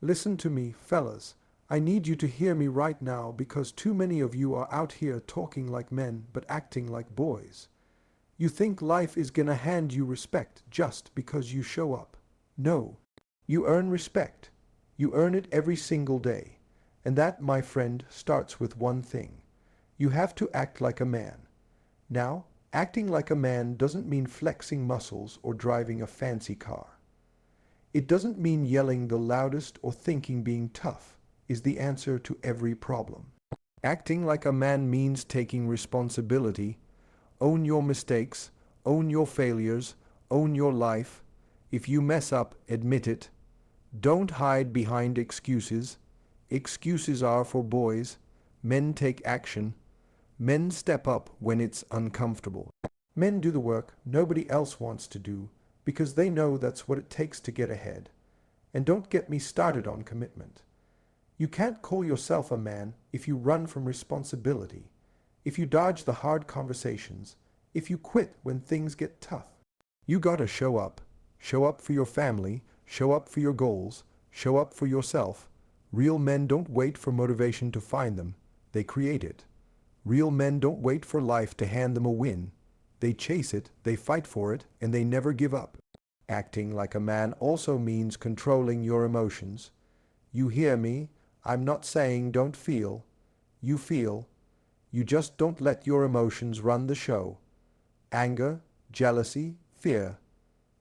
Listen to me, fellas. I need you to hear me right now because too many of you are out here talking like men but acting like boys. You think life is gonna hand you respect just because you show up. No. You earn respect. You earn it every single day. And that, my friend, starts with one thing. You have to act like a man. Now, acting like a man doesn't mean flexing muscles or driving a fancy car. It doesn't mean yelling the loudest or thinking being tough is the answer to every problem. Acting like a man means taking responsibility. Own your mistakes, own your failures, own your life. If you mess up, admit it. Don't hide behind excuses. Excuses are for boys. Men take action. Men step up when it's uncomfortable. Men do the work nobody else wants to do because they know that's what it takes to get ahead. And don't get me started on commitment. You can't call yourself a man if you run from responsibility, if you dodge the hard conversations, if you quit when things get tough. You gotta show up. Show up for your family, show up for your goals, show up for yourself. Real men don't wait for motivation to find them, they create it. Real men don't wait for life to hand them a win. They chase it, they fight for it, and they never give up. Acting like a man also means controlling your emotions. You hear me? I'm not saying don't feel. You feel. You just don't let your emotions run the show. Anger, jealousy, fear.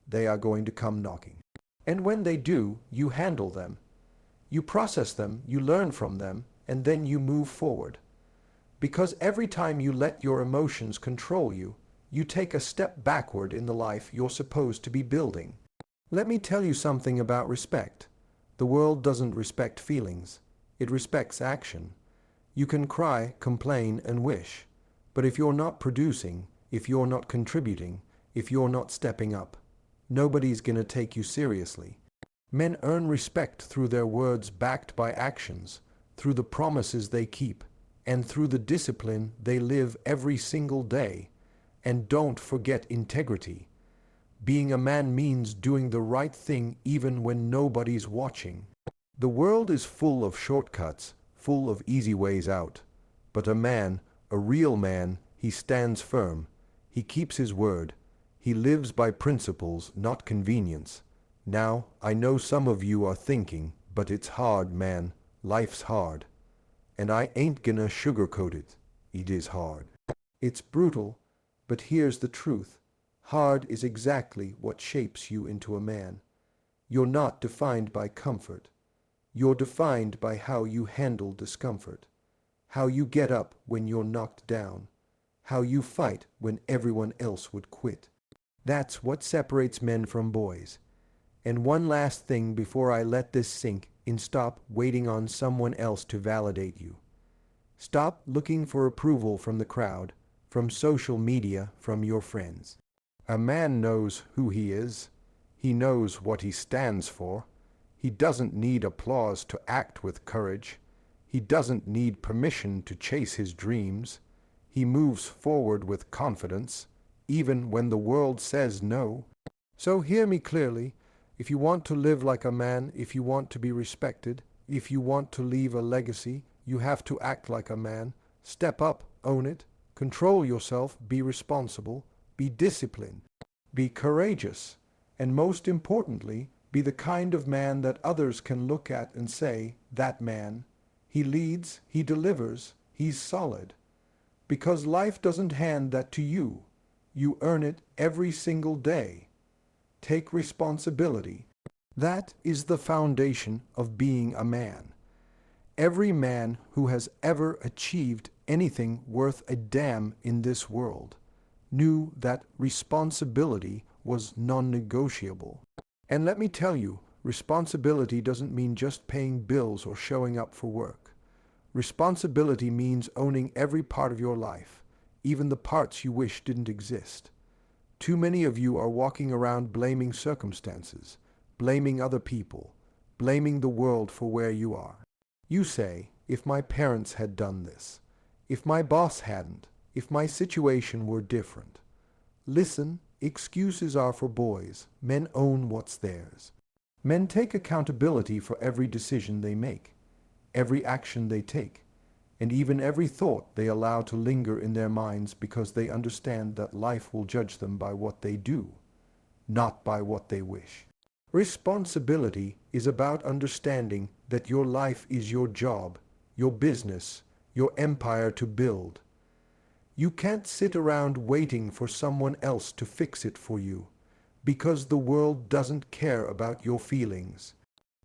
They are going to come knocking. And when they do, you handle them. You process them, you learn from them, and then you move forward. Because every time you let your emotions control you, you take a step backward in the life you're supposed to be building. Let me tell you something about respect. The world doesn't respect feelings. It respects action. You can cry, complain, and wish. But if you're not producing, if you're not contributing, if you're not stepping up, nobody's gonna take you seriously. Men earn respect through their words backed by actions, through the promises they keep, and through the discipline they live every single day. And don't forget integrity. Being a man means doing the right thing even when nobody's watching. The world is full of shortcuts, full of easy ways out. But a man, a real man, he stands firm. He keeps his word. He lives by principles, not convenience. Now, I know some of you are thinking, but it's hard, man. Life's hard. And I ain't gonna sugarcoat it. It is hard. It's brutal, but here's the truth. Hard is exactly what shapes you into a man. You're not defined by comfort. You're defined by how you handle discomfort, how you get up when you're knocked down, how you fight when everyone else would quit. That's what separates men from boys. And one last thing before I let this sink in: stop waiting on someone else to validate you. Stop looking for approval from the crowd, from social media, from your friends. A man knows who he is. He knows what he stands for. He doesn't need applause to act with courage. He doesn't need permission to chase his dreams. He moves forward with confidence, even when the world says no. So hear me clearly. If you want to live like a man, if you want to be respected, if you want to leave a legacy, you have to act like a man. Step up, own it, control yourself, be responsible, be disciplined, be courageous, and most importantly, be the kind of man that others can look at and say, that man, he leads, he delivers, he's solid. Because life doesn't hand that to you. You earn it every single day. Take responsibility. That is the foundation of being a man. Every man who has ever achieved anything worth a damn in this world knew that responsibility was non-negotiable. And let me tell you, responsibility doesn't mean just paying bills or showing up for work. Responsibility means owning every part of your life, even the parts you wish didn't exist. Too many of you are walking around blaming circumstances, blaming other people, blaming the world for where you are. You say, if my parents had done this, if my boss hadn't, if my situation were different. Listen, excuses are for boys. Men own what's theirs. Men take accountability for every decision they make, every action they take, and even every thought they allow to linger in their minds because they understand that life will judge them by what they do, not by what they wish. Responsibility is about understanding that your life is your job, your business, your empire to build. You can't sit around waiting for someone else to fix it for you, because the world doesn't care about your feelings.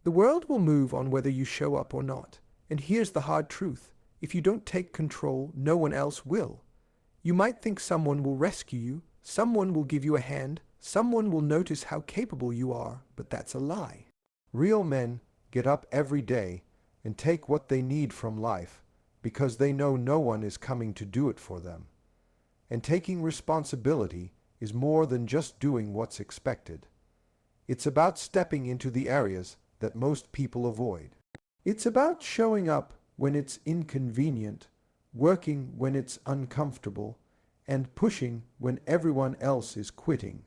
The world will move on whether you show up or not. And here's the hard truth. If you don't take control, no one else will. You might think someone will rescue you, someone will give you a hand, someone will notice how capable you are, but that's a lie. Real men get up every day and take what they need from life because they know no one is coming to do it for them. And taking responsibility is more than just doing what's expected. It's about stepping into the areas that most people avoid. It's about showing up when it's inconvenient, working when it's uncomfortable, and pushing when everyone else is quitting.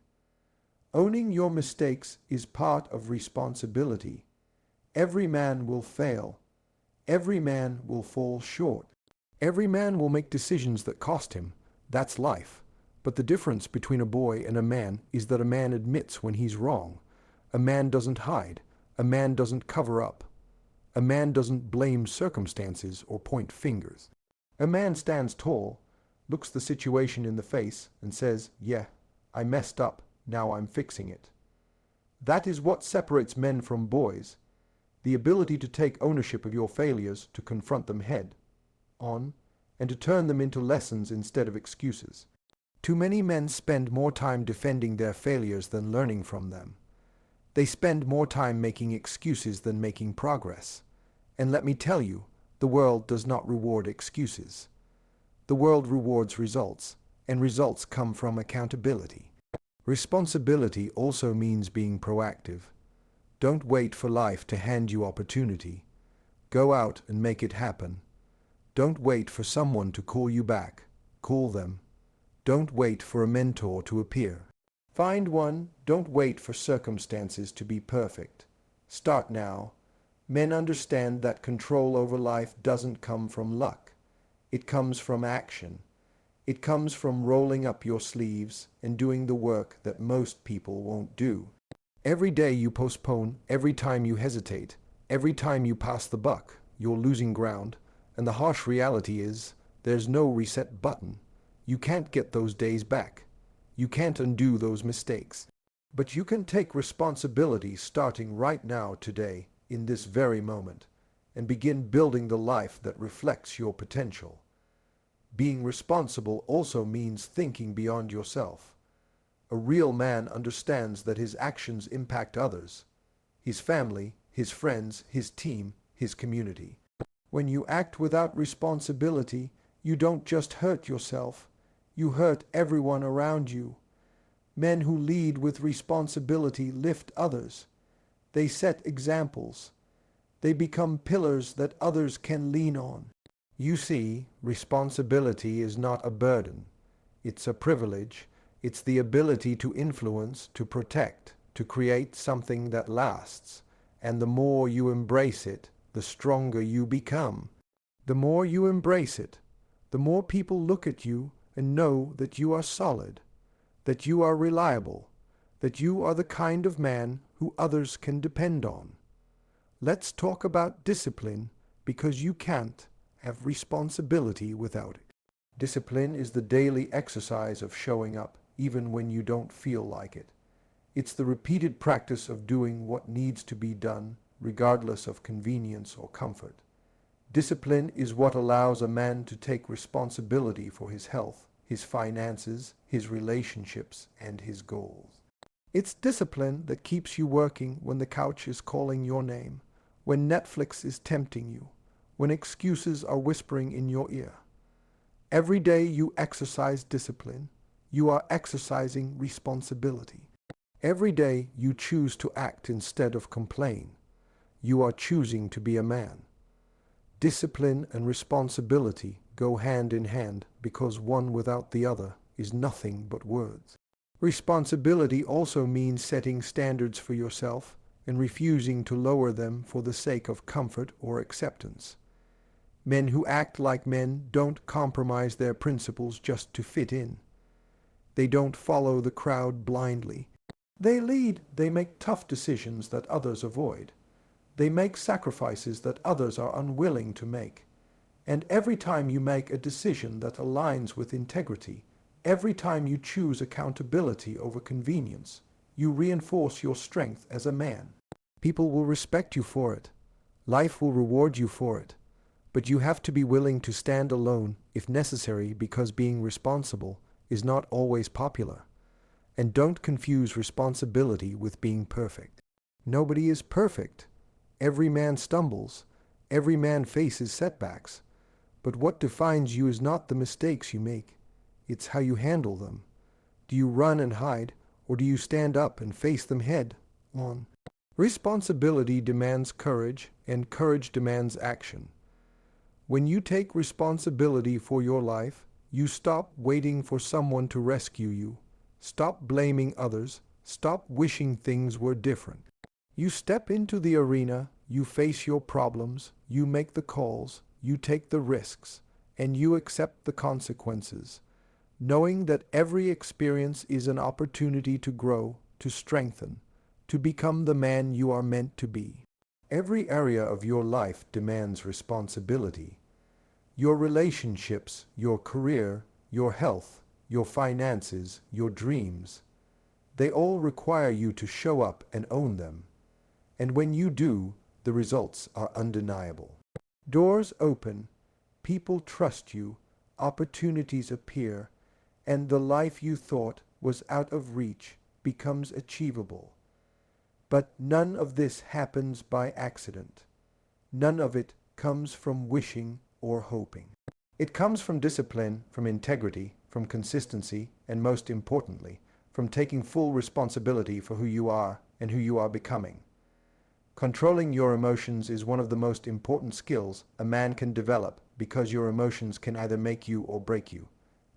Owning your mistakes is part of responsibility. Every man will fail. Every man will fall short. Every man will make decisions that cost him. That's life. But the difference between a boy and a man is that a man admits when he's wrong. A man doesn't hide. A man doesn't cover up. A man doesn't blame circumstances or point fingers. A man stands tall, looks the situation in the face, and says, "Yeah, I messed up. Now I'm fixing it." That is what separates men from boys. The ability to take ownership of your failures, to confront them head on, and to turn them into lessons instead of excuses. Too many men spend more time defending their failures than learning from them. They spend more time making excuses than making progress. And let me tell you, the world does not reward excuses. The world rewards results, and results come from accountability. Responsibility also means being proactive. Don't wait for life to hand you opportunity. Go out and make it happen. Don't wait for someone to call you back. Call them. Don't wait for a mentor to appear. Find one. Don't wait for circumstances to be perfect. Start now. Men understand that control over life doesn't come from luck. It comes from action. It comes from rolling up your sleeves and doing the work that most people won't do. Every day you postpone, every time you hesitate, every time you pass the buck, you're losing ground, and the harsh reality is there's no reset button. You can't get those days back. You can't undo those mistakes. But you can take responsibility starting right now, today, in this very moment, and begin building the life that reflects your potential. Being responsible also means thinking beyond yourself. A real man understands that his actions impact others, his family, his friends, his team, his community. When you act without responsibility, you don't just hurt yourself, you hurt everyone around you. Men who lead with responsibility lift others. They set examples. They become pillars that others can lean on. You see, responsibility is not a burden. It's a privilege. It's the ability to influence, to protect, to create something that lasts. And the more you embrace it, the stronger you become. The more you embrace it, the more people look at you and know that you are solid, that you are reliable, that you are the kind of man who others can depend on. Let's talk about discipline, because you can't have responsibility without it. Discipline is the daily exercise of showing up, even when you don't feel like it. It's the repeated practice of doing what needs to be done, regardless of convenience or comfort. Discipline is what allows a man to take responsibility for his health, his finances, his relationships, and his goals. It's discipline that keeps you working when the couch is calling your name, when Netflix is tempting you, when excuses are whispering in your ear. Every day you exercise discipline, you are exercising responsibility. Every day you choose to act instead of complain. You are choosing to be a man. Discipline and responsibility go hand in hand because one without the other is nothing but words. Responsibility also means setting standards for yourself and refusing to lower them for the sake of comfort or acceptance. Men who act like men don't compromise their principles just to fit in. They don't follow the crowd blindly. They lead, they make tough decisions that others avoid. They make sacrifices that others are unwilling to make. And every time you make a decision that aligns with integrity, every time you choose accountability over convenience, you reinforce your strength as a man. People will respect you for it. Life will reward you for it. But you have to be willing to stand alone if necessary, because being responsible is not always popular. And don't confuse responsibility with being perfect. Nobody is perfect. Every man stumbles. Every man faces setbacks. But what defines you is not the mistakes you make. It's how you handle them. Do you run and hide, or do you stand up and face them head on? Responsibility demands courage, and courage demands action. When you take responsibility for your life, you stop waiting for someone to rescue you. Stop blaming others. Stop wishing things were different. You step into the arena, you face your problems, you make the calls, you take the risks, and you accept the consequences, knowing that every experience is an opportunity to grow, to strengthen, to become the man you are meant to be. Every area of your life demands responsibility. Your relationships, your career, your health, your finances, your dreams, they all require you to show up and own them. And when you do, the results are undeniable. Doors open, people trust you, opportunities appear, and the life you thought was out of reach becomes achievable. But none of this happens by accident. None of it comes from wishing or hoping. It comes from discipline, from integrity, from consistency, and most importantly, from taking full responsibility for who you are and who you are becoming. Controlling your emotions is one of the most important skills a man can develop, because your emotions can either make you or break you.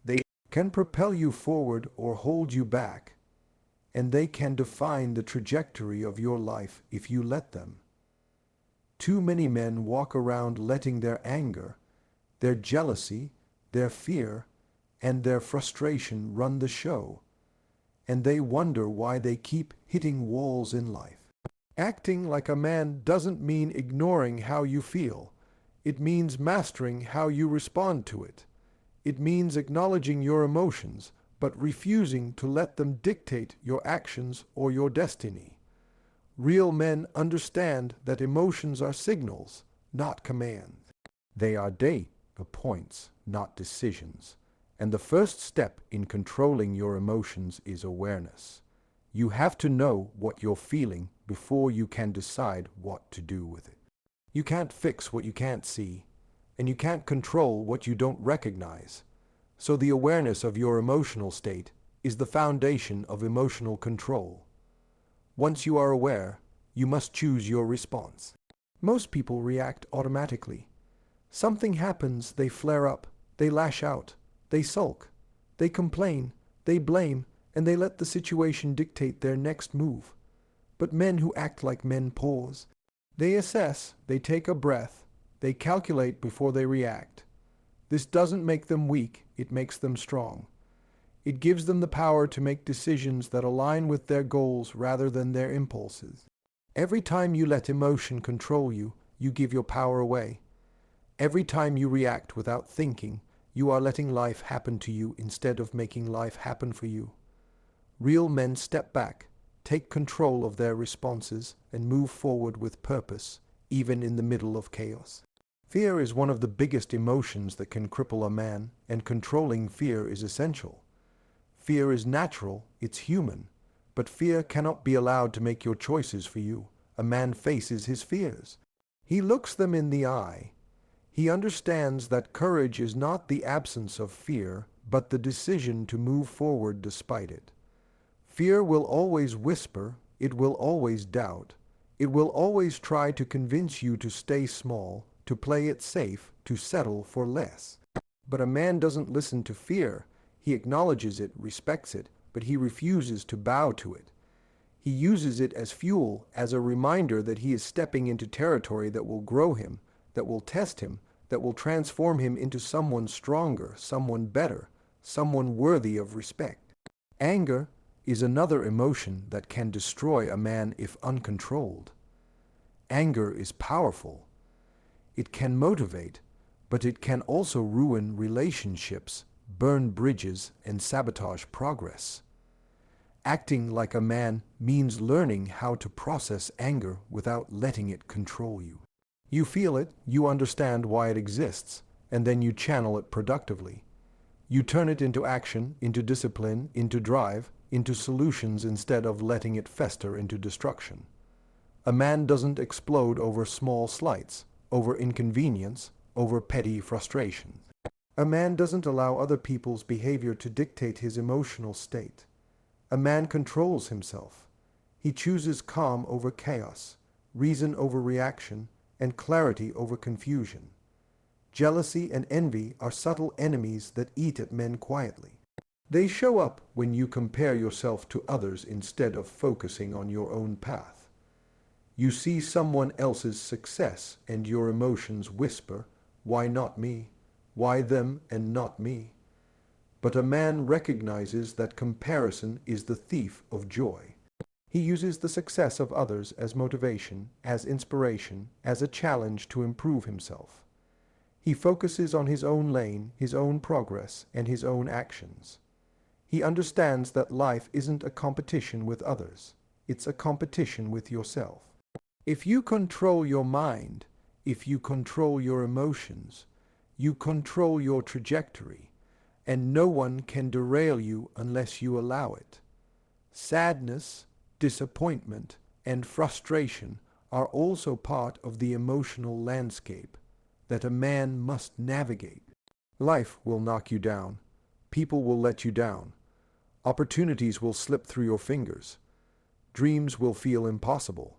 They can propel you forward or hold you back, and they can define the trajectory of your life if you let them. Too many men walk around letting their anger, their jealousy, their fear, and their frustration run the show, and they wonder why they keep hitting walls in life. Acting like a man doesn't mean ignoring how you feel. It means mastering how you respond to it. It means acknowledging your emotions, but refusing to let them dictate your actions or your destiny. Real men understand that emotions are signals, not commands. They are data points, not decisions. And the first step in controlling your emotions is awareness. You have to know what you're feeling before you can decide what to do with it. You can't fix what you can't see, and you can't control what you don't recognize. So the awareness of your emotional state is the foundation of emotional control. Once you are aware, you must choose your response. Most people react automatically. Something happens, they flare up, they lash out, they sulk, they complain, they blame, and they let the situation dictate their next move. But men who act like men pause. They assess, they take a breath, they calculate before they react. This doesn't make them weak, it makes them strong. It gives them the power to make decisions that align with their goals rather than their impulses. Every time you let emotion control you, you give your power away. Every time you react without thinking, you are letting life happen to you instead of making life happen for you. Real men step back, take control of their responses, and move forward with purpose, even in the middle of chaos. Fear is one of the biggest emotions that can cripple a man, and controlling fear is essential. Fear is natural, it's human, but fear cannot be allowed to make your choices for you. A man faces his fears. He looks them in the eye. He understands that courage is not the absence of fear, but the decision to move forward despite it. Fear will always whisper, it will always doubt, it will always try to convince you to stay small, to play it safe, to settle for less. But a man doesn't listen to fear. He acknowledges it, respects it, but he refuses to bow to it. He uses it as fuel, as a reminder that he is stepping into territory that will grow him, that will test him, that will transform him into someone stronger, someone better, someone worthy of respect. Anger is another emotion that can destroy a man if uncontrolled. Anger is powerful. It can motivate, but it can also ruin relationships, burn bridges, and sabotage progress. Acting like a man means learning how to process anger without letting it control you. You feel it, you understand why it exists, and then you channel it productively. You turn it into action, into discipline, into drive, into solutions instead of letting it fester into destruction. A man doesn't explode over small slights, over inconvenience, over petty frustration. A man doesn't allow other people's behavior to dictate his emotional state. A man controls himself. He chooses calm over chaos, reason over reaction, and clarity over confusion. Jealousy and envy are subtle enemies that eat at men quietly. They show up when you compare yourself to others instead of focusing on your own path. You see someone else's success and your emotions whisper, "Why not me? Why them and not me?" But a man recognizes that comparison is the thief of joy. He uses the success of others as motivation, as inspiration, as a challenge to improve himself. He focuses on his own lane, his own progress, and his own actions. He understands that life isn't a competition with others. It's a competition with yourself. If you control your mind, if you control your emotions, you control your trajectory, and no one can derail you unless you allow it. Sadness, disappointment, and frustration are also part of the emotional landscape that a man must navigate. Life will knock you down. People will let you down. Opportunities will slip through your fingers. Dreams will feel impossible.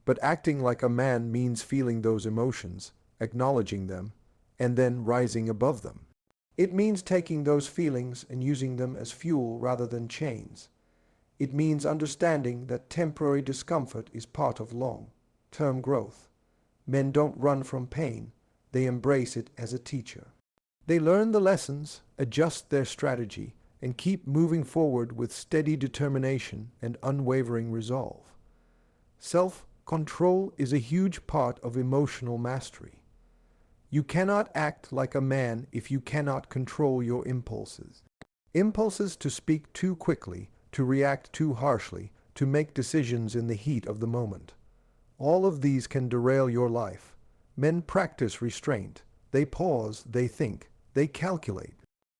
But acting like a man means feeling those emotions, acknowledging them, and then rising above them. It means taking those feelings and using them as fuel rather than chains. It means understanding that temporary discomfort is part of long-term growth. Men don't run from pain. They embrace it as a teacher. They learn the lessons, adjust their strategy, and keep moving forward with steady determination and unwavering resolve. Self-control is a huge part of emotional mastery. You cannot act like a man if you cannot control your impulses. Impulses to speak too quickly, to react too harshly, to make decisions in the heat of the moment. All of these can derail your life. Men practice restraint. They pause, they think, they calculate.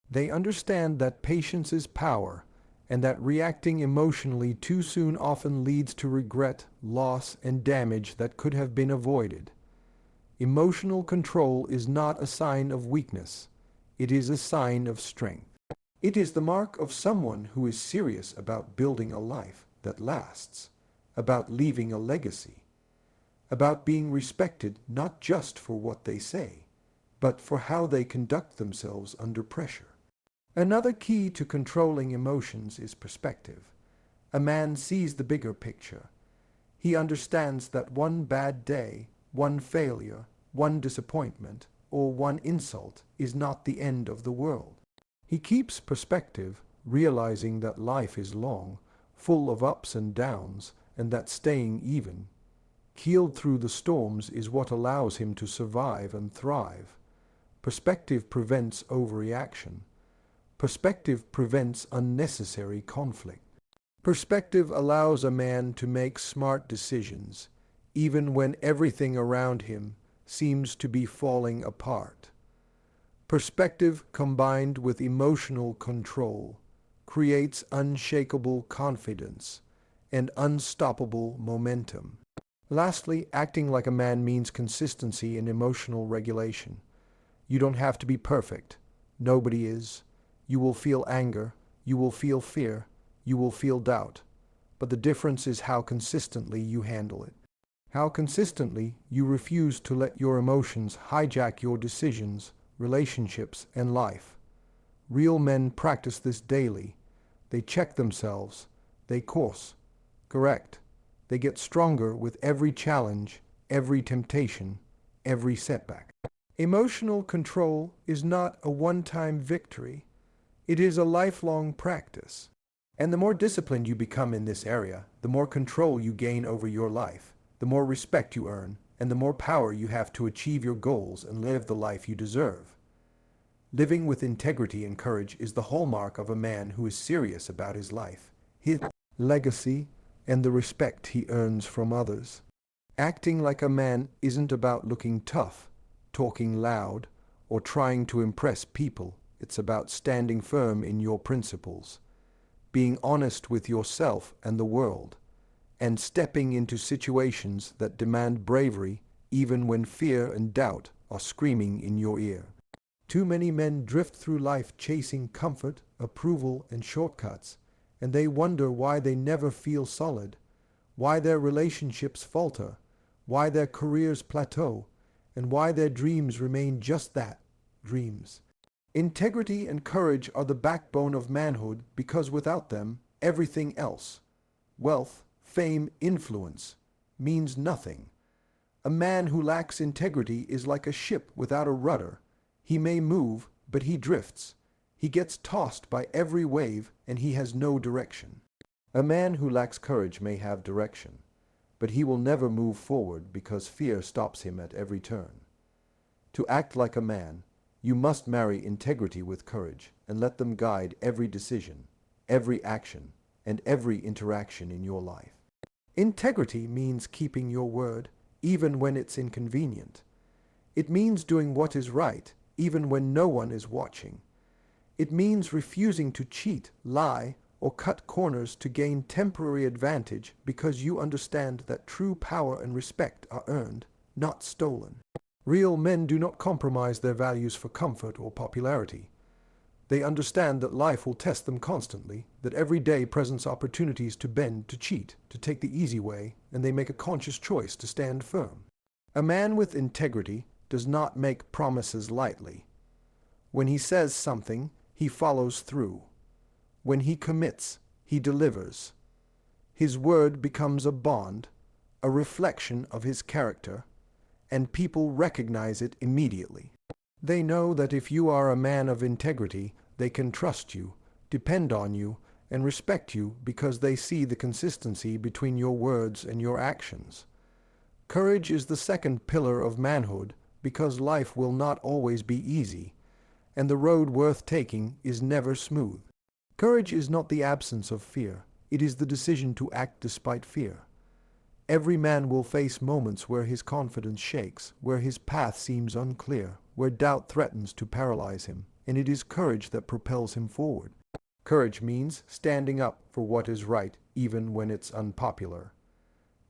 They understand that patience is power, and that reacting emotionally too soon often leads to regret, loss, and damage that could have been avoided. Emotional control is not a sign of weakness. It is a sign of strength. It is the mark of someone who is serious about building a life that lasts, about leaving a legacy, about being respected not just for what they say, but for how they conduct themselves under pressure. Another key to controlling emotions is perspective. A man sees the bigger picture. He understands that one bad day, one failure, one disappointment, or one insult is not the end of the world. He keeps perspective, realizing that life is long, full of ups and downs, and that staying even, keeled through the storms, is what allows him to survive and thrive. Perspective prevents overreaction. Perspective prevents unnecessary conflict. Perspective allows a man to make smart decisions, even when everything around him seems to be falling apart. Perspective combined with emotional control creates unshakable confidence and unstoppable momentum. Lastly, acting like a man means consistency in emotional regulation. You don't have to be perfect. Nobody is. You will feel anger. You will feel fear. You will feel doubt. But the difference is how consistently you handle it. How consistently you refuse to let your emotions hijack your decisions, relationships, and life. Real men practice this daily. They check themselves. They course. Correct. They get stronger with every challenge, every temptation, every setback. Emotional control is not a one-time victory. It is a lifelong practice. And the more disciplined you become in this area, the more control you gain over your life, the more respect you earn, and the more power you have to achieve your goals and live the life you deserve. Living with integrity and courage is the hallmark of a man who is serious about his life, his legacy, and the respect he earns from others. Acting like a man isn't about looking tough, talking loud, or trying to impress people. It's about standing firm in your principles, being honest with yourself and the world, and stepping into situations that demand bravery even when fear and doubt are screaming in your ear. Too many men drift through life chasing comfort, approval, and shortcuts, and they wonder why they never feel solid, why their relationships falter, why their careers plateau, and why their dreams remain just that, dreams. Integrity and courage are the backbone of manhood because without them, everything else, wealth, fame, influence, means nothing. A man who lacks integrity is like a ship without a rudder. He may move, but he drifts. He gets tossed by every wave, and he has no direction. A man who lacks courage may have direction, but he will never move forward because fear stops him at every turn. To act like a man, you must marry integrity with courage and let them guide every decision, every action, and every interaction in your life. Integrity means keeping your word, even when it's inconvenient. It means doing what is right, even when no one is watching. It means refusing to cheat, lie, or cut corners to gain temporary advantage because you understand that true power and respect are earned, not stolen. Real men do not compromise their values for comfort or popularity. They understand that life will test them constantly, that every day presents opportunities to bend, to cheat, to take the easy way, and they make a conscious choice to stand firm. A man with integrity does not make promises lightly. When he says something, he follows through. When he commits, he delivers. His word becomes a bond, a reflection of his character, and people recognize it immediately. They know that if you are a man of integrity, they can trust you, depend on you, and respect you because they see the consistency between your words and your actions. Courage is the second pillar of manhood because life will not always be easy, and the road worth taking is never smooth. Courage is not the absence of fear. It is the decision to act despite fear. Every man will face moments where his confidence shakes, where his path seems unclear, where doubt threatens to paralyze him, and it is courage that propels him forward. Courage means standing up for what is right, even when it's unpopular.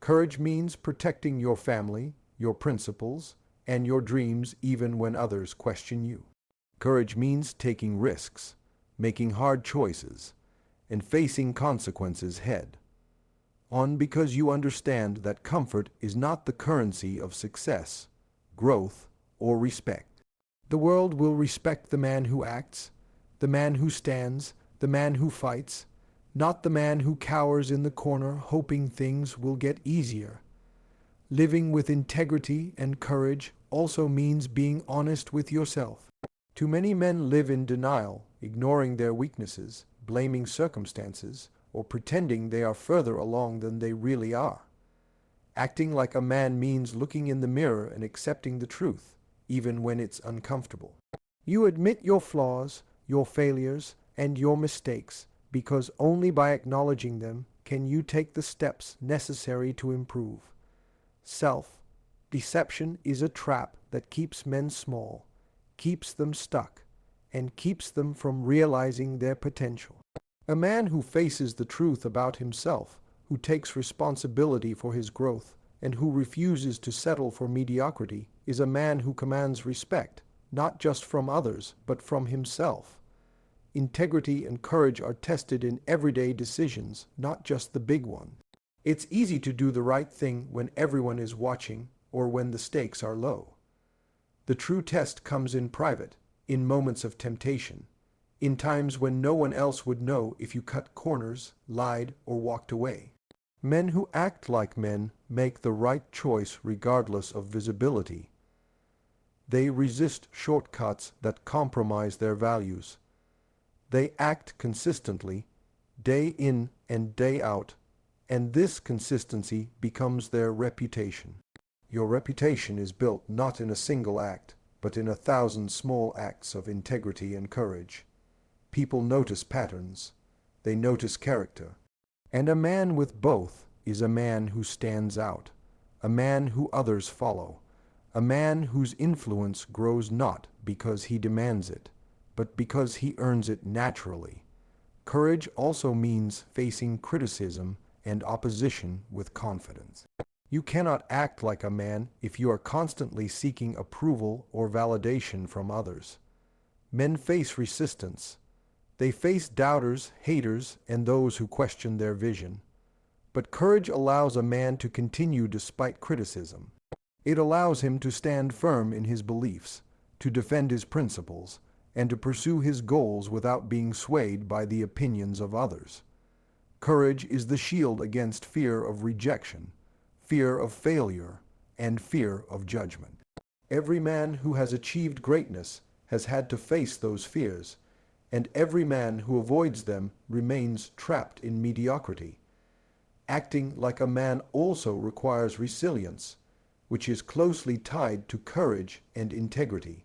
Courage means protecting your family, your principles, and your dreams even when others question you. Courage means taking risks, making hard choices, and facing consequences head on because you understand that comfort is not the currency of success, growth, or respect. The world will respect the man who acts, the man who stands, the man who fights, not the man who cowers in the corner hoping things will get easier. Living with integrity and courage also means being honest with yourself. Too many men live in denial, ignoring their weaknesses, blaming circumstances, or pretending they are further along than they really are. Acting like a man means looking in the mirror and accepting the truth, even when it's uncomfortable. You admit your flaws, your failures, and your mistakes, because only by acknowledging them can you take the steps necessary to improve. Self-deception is a trap that keeps men small, keeps them stuck, and keeps them from realizing their potential. A man who faces the truth about himself, who takes responsibility for his growth, and who refuses to settle for mediocrity, is a man who commands respect, not just from others, but from himself. Integrity and courage are tested in everyday decisions, not just the big one. It's easy to do the right thing when everyone is watching or when the stakes are low. The true test comes in private, in moments of temptation, in times when no one else would know if you cut corners, lied, or walked away. Men who act like men make the right choice regardless of visibility. They resist shortcuts that compromise their values. They act consistently, day in and day out, and this consistency becomes their reputation. Your reputation is built not in a single act, but in 1,000 small acts of integrity and courage. People notice patterns. They notice character. And a man with both is a man who stands out, a man who others follow, a man whose influence grows not because he demands it, but because he earns it naturally. Courage also means facing criticism and opposition with confidence. You cannot act like a man if you are constantly seeking approval or validation from others. Men face resistance. They face doubters, haters, and those who question their vision. But courage allows a man to continue despite criticism. It allows him to stand firm in his beliefs, to defend his principles, and to pursue his goals without being swayed by the opinions of others. Courage is the shield against fear of rejection, fear of failure, and fear of judgment. Every man who has achieved greatness has had to face those fears, and every man who avoids them remains trapped in mediocrity. Acting like a man also requires resilience, which is closely tied to courage and integrity.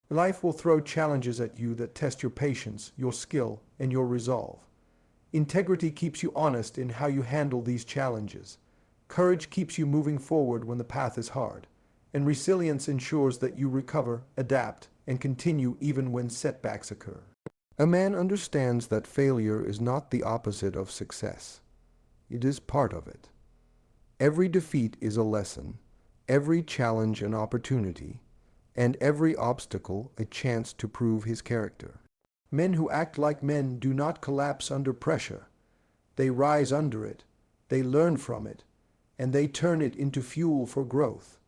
Life will throw challenges at you that test your patience, your skill, and your resolve. Integrity keeps you honest in how you handle these challenges. Courage keeps you moving forward when the path is hard, and resilience ensures that you recover, adapt, and continue even when setbacks occur. A man understands that failure is not the opposite of success. It is part of it. Every defeat is a lesson, every challenge an opportunity, and every obstacle a chance to prove his character. Men who act like men do not collapse under pressure. They rise under it, they learn from it, and they turn it into fuel for growth.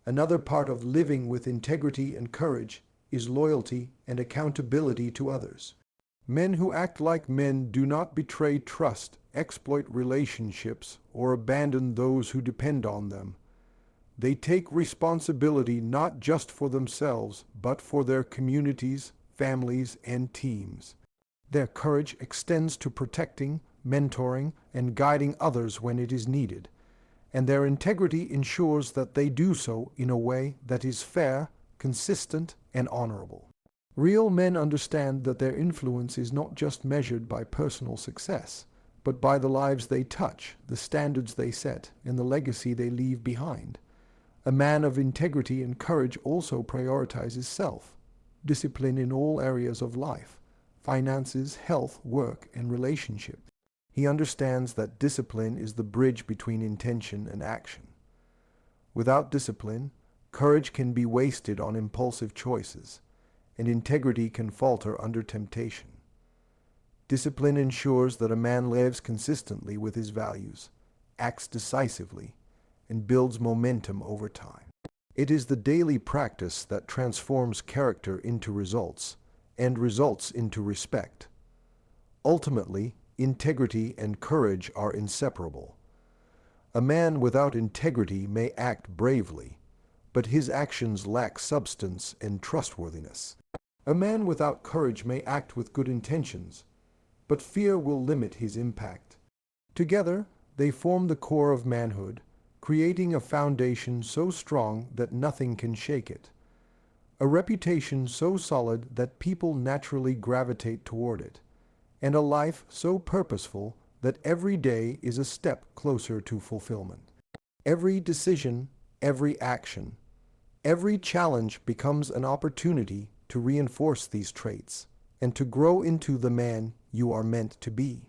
Another part of living with integrity and courage is loyalty and accountability to others. Men who act like men do not betray trust, exploit relationships, or abandon those who depend on them. They take responsibility not just for themselves, but for their communities, families, and teams. Their courage extends to protecting, mentoring, and guiding others when it is needed, and their integrity ensures that they do so in a way that is fair, consistent, and honorable. Real men understand that their influence is not just measured by personal success, but by the lives they touch, the standards they set, and the legacy they leave behind. A man of integrity and courage also prioritizes self-discipline in all areas of life, finances, health, work, and relationship. He understands that discipline is the bridge between intention and action. Without discipline, courage can be wasted on impulsive choices, and integrity can falter under temptation. Discipline ensures that a man lives consistently with his values, acts decisively, and builds momentum over time. It is the daily practice that transforms character into results, and results into respect. Ultimately, integrity and courage are inseparable. A man without integrity may act bravely, but his actions lack substance and trustworthiness. A man without courage may act with good intentions, but fear will limit his impact. Together, they form the core of manhood, creating a foundation so strong that nothing can shake it. A reputation so solid that people naturally gravitate toward it, and a life so purposeful that every day is a step closer to fulfillment. Every decision, every action, every challenge becomes an opportunity to reinforce these traits and to grow into the man you are meant to be.